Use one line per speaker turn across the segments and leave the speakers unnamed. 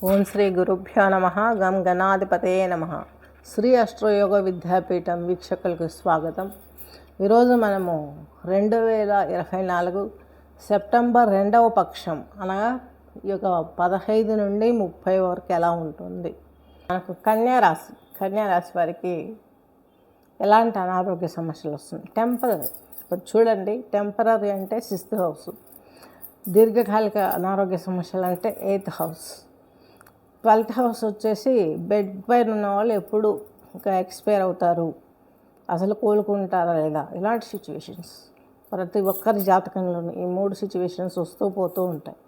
ఓం శ్రీ గురుభ్యో నమ. గం గణాధిపతయే నమ. శ్రీ అష్టయోగ విద్యాపీఠం వీక్షకులకు స్వాగతం. ఈరోజు మనము 2024 సెప్టెంబర్ 2వ పక్షం అనగా ఈ యొక్క 15 నుండి 30 వరకు ఎలా ఉంటుంది. మనకు కన్యారాశి వారికి ఎలాంటి అనారోగ్య సమస్యలు వస్తుంది. టెంపరరీ. ఇప్పుడు చూడండి, టెంపరరీ అంటే 6th హౌస్, దీర్ఘకాలిక అనారోగ్య సమస్యలు అంటే 8th హౌస్, 12th హౌస్ వచ్చేసి బెడ్ పైన ఉన్న వాళ్ళు ఎప్పుడు ఇంకా ఎక్స్పైర్ అవుతారు, అసలు కోలుకుంటారా లేదా, ఇలాంటి సిచ్యువేషన్స్ ప్రతి ఒక్కరి జాతకంలోనూ ఈ 3 సిచ్యువేషన్స్ వస్తూ పోతూ ఉంటాయి.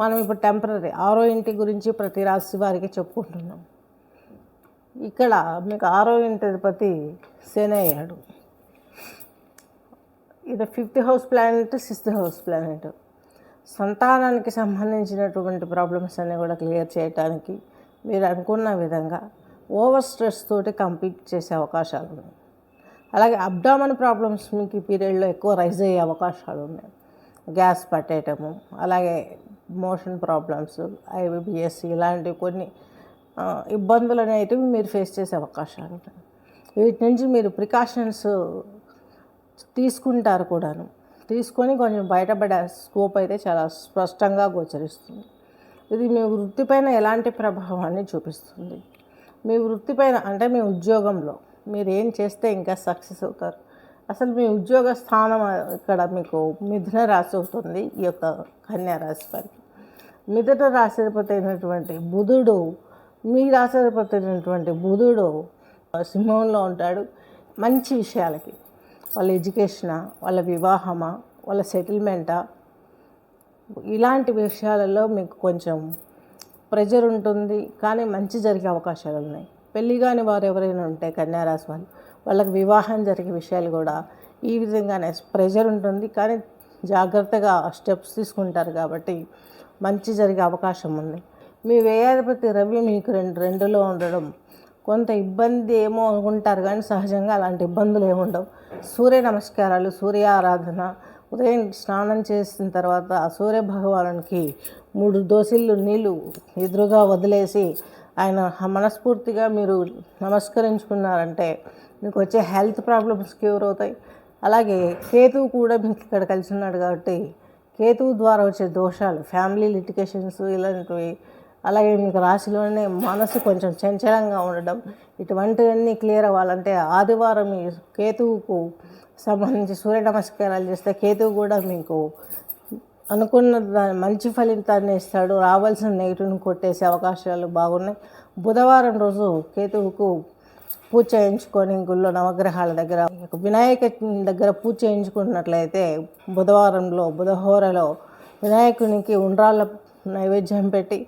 మనం ఇప్పుడు టెంపరరీ 6వ ఇంటి గురించి ప్రతి రాశి వారికి చెప్పుకుంటున్నాం. ఇక్కడ మీకు 6వ ఇంటి అధిపతి శని అయ్యాడు. ఇది 5th house planet, 6th house planet. సంతానానికి సంబంధించినటువంటి ప్రాబ్లమ్స్ అన్నీ కూడా క్లియర్ చేయడానికి మీరు అనుకున్న విధంగా ఓవర్ స్ట్రెస్ తోటి కంప్లీట్ చేసే అవకాశాలు ఉన్నాయి. అలాగే అబ్డామన్ ప్రాబ్లమ్స్ మీకు ఈ పీరియడ్లో ఎక్కువ రైజ్ అయ్యే అవకాశాలు ఉన్నాయి. గ్యాస్ పట్టేయటము, అలాగే మోషన్ ప్రాబ్లమ్స్, IBS ఇలాంటివి కొన్ని ఇబ్బందులు అనేటివి మీరు ఫేస్ చేసే అవకాశాలు ఉన్నాయి. వీటి నుంచి మీరు ప్రికాషన్స్ తీసుకుంటారు కూడాను. తీసుకొని కొంచెం బయటపడే స్కోప్ అయితే చాలా స్పష్టంగా గోచరిస్తుంది. ఇది మీ వృత్తిపైన ఎలాంటి ప్రభావాన్ని చూపిస్తుంది. మీ వృత్తిపైన అంటే మీ ఉద్యోగంలో మీరు ఏం చేస్తే ఇంకా సక్సెస్ అవుతారు. అసలు మీ ఉద్యోగ స్థానం ఇక్కడ మీకు మిథున రాశి అవుతుంది. ఈ యొక్క కన్యా రాశి వారికి మిథున రాశిపతి అయినటువంటి బుధుడు, మీ రాశిపతి అయినటువంటి బుధుడు సింహంలో ఉంటాడు. మంచి విషయాలకి, వాళ్ళ ఎడ్యుకేషనా, వాళ్ళ వివాహమా, వాళ్ళ సెటిల్మెంటా, ఇలాంటి విషయాలలో మీకు కొంచెం ప్రెజర్ ఉంటుంది. కానీ మంచి జరిగే అవకాశాలు ఉన్నాయి. పెళ్ళి కాని వారు ఎవరైనా ఉంటే కన్యారాశి వాళ్ళు, వాళ్ళకి వివాహం జరిగే విషయాలు కూడా ఈ విధంగానే ప్రెజర్ ఉంటుంది. కానీ జాగ్రత్తగా స్టెప్స్ తీసుకుంటారు కాబట్టి మంచి జరిగే అవకాశం ఉంది. మీ వ్యయాధిపతి రవి మీకు రెండులో ఉండడం కొంత ఇబ్బంది ఏమో అనుకుంటారు, కానీ సహజంగా అలాంటి ఇబ్బందులు ఏముండవు. సూర్య నమస్కారాలు, సూర్య ఆరాధన, ఉదయం స్నానం చేసిన తర్వాత ఆ సూర్య భగవానునికి 3 దోసిళ్ళు నీళ్ళు ఎదురుగా వదిలేసి ఆయన మనస్ఫూర్తిగా మీరు నమస్కరించుకున్నారంటే మీకు వచ్చే హెల్త్ ప్రాబ్లమ్స్ క్యూర్ అవుతాయి. అలాగే కేతువు కూడా మీకు ఇక్కడ కలిసి ఉన్నాడు కాబట్టి కేతువు ద్వారా వచ్చే దోషాలు, ఫ్యామిలీ లిటిగేషన్స్ ఇలాంటివి, అలాగే మీకు రాశిలోనే మనసు కొంచెం చంచలంగా ఉండడం, ఇటువంటివన్నీ క్లియర్ అవ్వాలంటే ఆదివారం ఈ కేతువుకు సంబంధించి సూర్య నమస్కారాలు చేస్తే కేతువు కూడా మీకు అనుకున్న మంచి ఫలితాన్ని ఇస్తాడు. రావాల్సిన నెగిటివ్ని కొట్టేసే అవకాశాలు బాగున్నాయి. బుధవారం రోజు కేతువుకు పూజ చేయించుకొని గుళ్ళో నవగ్రహాల దగ్గర వినాయక దగ్గర పూజ చేయించుకున్నట్లయితే బుధవారంలో బుధహోరలో వినాయకునికి ఉండ్రాళ్ళ నైవేద్యం పెట్టి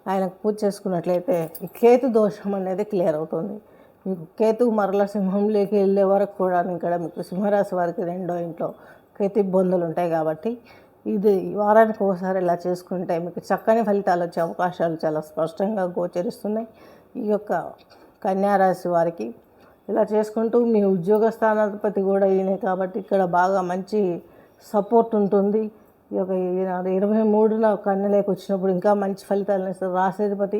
ఆయనకు పూజ చేసుకున్నట్లయితే ఈ కేతు దోషం అనేది క్లియర్ అవుతుంది. మీకు కేతు మరల సింహంలోకి వెళ్ళే వరకు కూడా ఇక్కడ మీకు సింహరాశి వారికి 2వ ఇంట్లో కేతు ఇబ్బందులు ఉంటాయి. కాబట్టి ఇది వారానికి ఒకసారి ఇలా చేసుకుంటే మీకు చక్కని ఫలితాలు వచ్చే అవకాశాలు చాలా స్పష్టంగా గోచరిస్తున్నాయి. ఈ యొక్క కన్యారాశి వారికి ఇలా చేసుకుంటూ మీ ఉద్యోగ స్థానాధిపతి కూడా ఈయనే కాబట్టి ఇక్కడ బాగా మంచి సపోర్ట్ ఉంటుంది. ఈ యొక్క 23న కన్యలోకి వచ్చినప్పుడు ఇంకా మంచి ఫలితాలను ఇస్తారు. రాశిధిపతి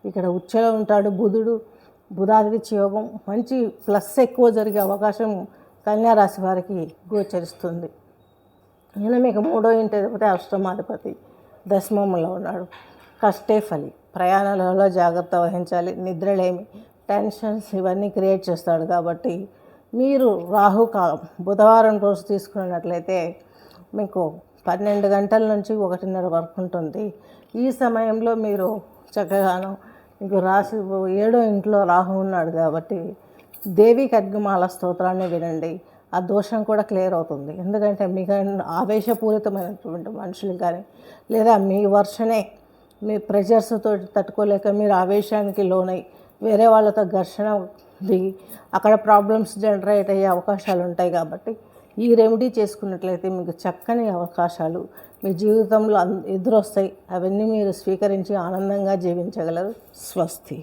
ఇక్కడ ఉచ్చలో ఉంటాడు. బుధాదిత్య యోగం, మంచి ప్లస్ ఎక్కువ జరిగే అవకాశం కన్యారాశి వారికి గోచరిస్తుంది. ఈయన మీకు 3వ ఇంటి అధిపతి, అష్టమాధిపతి దశమంలో ఉన్నాడు. కష్టే ఫలి, ప్రయాణాలలో జాగ్రత్త వహించాలి. నిద్రలేమి, టెన్షన్స్ ఇవన్నీ క్రియేట్ చేస్తాడు. కాబట్టి మీరు రాహుకాలం బుధవారం రోజు తీసుకున్నట్లయితే మీకు 12 గంటల నుంచి 1:30 వరకు ఉంటుంది. ఈ సమయంలో మీరు చక్కగాను మీకు రాశి 7వ ఇంట్లో రాహు ఉన్నాడు కాబట్టి దేవి ఖడ్గమాల స్తోత్రాన్ని వినండి. ఆ దోషం కూడా క్లియర్ అవుతుంది. ఎందుకంటే మీకు ఆవేశపూరితమైనటువంటి మనుషులు కానీ, లేదా మీ వర్షనే మీ ప్రెజర్స్తో తట్టుకోలేక మీరు ఆవేశానికి లోనై వేరే వాళ్ళతో ఘర్షణ దిగి అక్కడ ప్రాబ్లమ్స్ జనరేట్ అయ్యే అవకాశాలు ఉంటాయి. కాబట్టి ఈ రెమెడీ చేసుకున్నట్లయితే మీకు చక్కని అవకాశాలు మీ జీవితంలో ఎదురొస్తాయి. అవన్నీ మీరు స్వీకరించి ఆనందంగా జీవించగలరు. స్వస్తి.